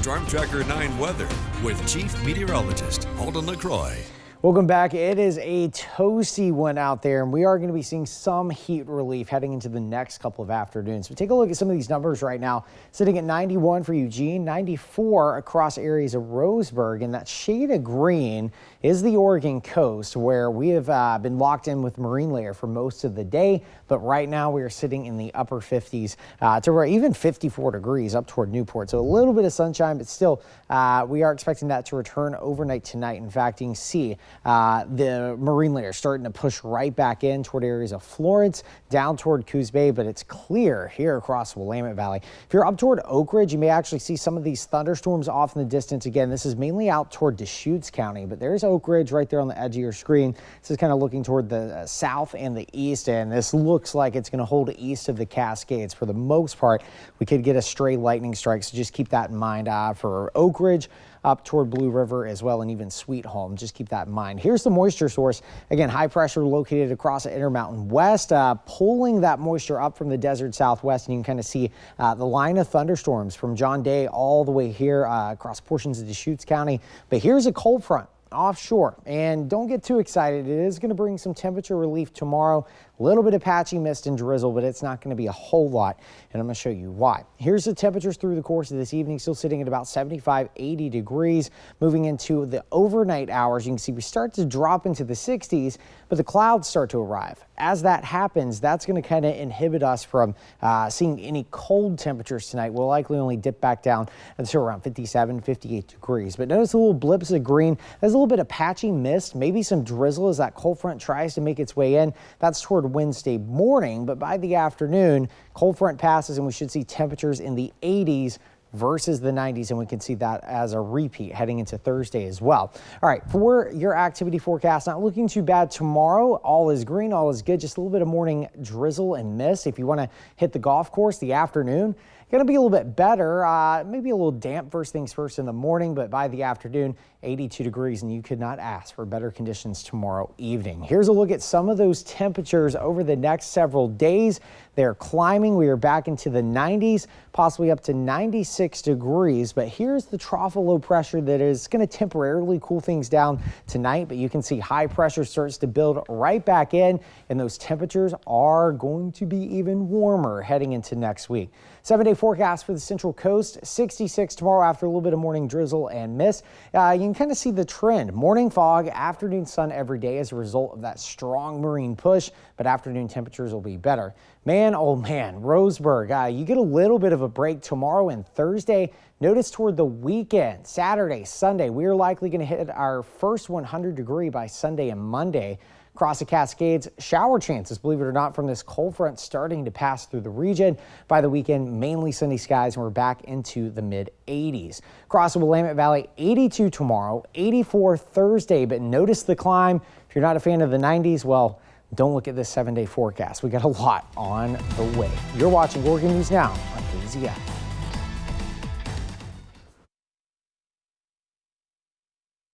Storm Tracker 9 weather with Chief Meteorologist Holden LaCroix. Welcome back. It is a toasty one out there, and we are going to be seeing some heat relief heading into the next couple of afternoons. So take a look at some of these numbers right now. Sitting at 91 for Eugene, 94 across areas of Roseburg, and that shade of green is the Oregon coast, where we have been locked in with marine layer for most of the day. But right now we are sitting in the upper 50s to where even 54 degrees up toward Newport. So a little bit of sunshine, but still we are expecting that to return overnight tonight. In fact, you can see the marine layer starting to push right back in toward areas of Florence, down toward Coos Bay, but it's clear here across Willamette Valley. If you're up toward Oak Ridge, you may actually see some of these thunderstorms off in the distance. Again, this is mainly out toward Deschutes County, but there's Oak Ridge right there on the edge of your screen. This is kind of looking toward the south and the east, and this looks like it's going to hold east of the Cascades. For the most part, we could get a stray lightning strike, so just keep that in mind for Oak Ridge, up toward Blue River as well, and even Sweet Home. Just keep that in mind. Here's the moisture source. Again, high pressure located across the Intermountain West, pulling that moisture up from the desert southwest, and you can kind of see the line of thunderstorms from John Day all the way here across portions of Deschutes County. But here's a cold front offshore, and don't get too excited. It is going to bring some temperature relief tomorrow. A little bit of patchy mist and drizzle, but it's not going to be a whole lot, and I'm going to show you why. Here's the temperatures through the course of this evening, still sitting at about 75, 80 degrees. Moving into the overnight hours, you can see we start to drop into the 60s, but the clouds start to arrive. As that happens, that's going to kind of inhibit us from seeing any cold temperatures tonight. We'll likely only dip back down until around 57, 58 degrees. But notice the little blips of green. There's a little bit of patchy mist, maybe some drizzle as that cold front tries to make its way in. That's toward Wednesday morning, but by the afternoon, cold front passes and we should see temperatures in the 80s versus the 90s, and we can see that as a repeat heading into Thursday as well. All right, for your activity forecast, not looking too bad tomorrow. All is green, all is good. Just a little bit of morning drizzle and mist. If you want to hit the golf course, the afternoon going to be a little bit better, maybe a little damp first things first in the morning, but by the afternoon, 82 degrees, and you could not ask for better conditions tomorrow evening. Here's a look at some of those temperatures over the next several days. They're climbing. We are back into the 90s, possibly up to 96 degrees, but here's the trough of low pressure that is going to temporarily cool things down tonight, but you can see high pressure starts to build right back in, and those temperatures are going to be even warmer heading into next week. 7-day forecast for the Central Coast, 66 tomorrow after a little bit of morning drizzle and mist. You can kind of see the trend. Morning fog, afternoon sun every day as a result of that strong marine push, but afternoon temperatures will be better. Man, oh man, Roseburg, you get a little bit of a break tomorrow and Thursday. Notice toward the weekend, Saturday, Sunday, we are likely going to hit our first 100 degree by Sunday and Monday. Across the Cascades, shower chances, believe it or not, from this cold front starting to pass through the region. By the weekend, mainly sunny skies, and we're back into the mid-80s. Across the Willamette Valley, 82 tomorrow, 84 Thursday, but notice the climb. If you're not a fan of the 90s, well, don't look at this 7-day forecast. We got a lot on the way. You're watching Oregon News Now on KZF.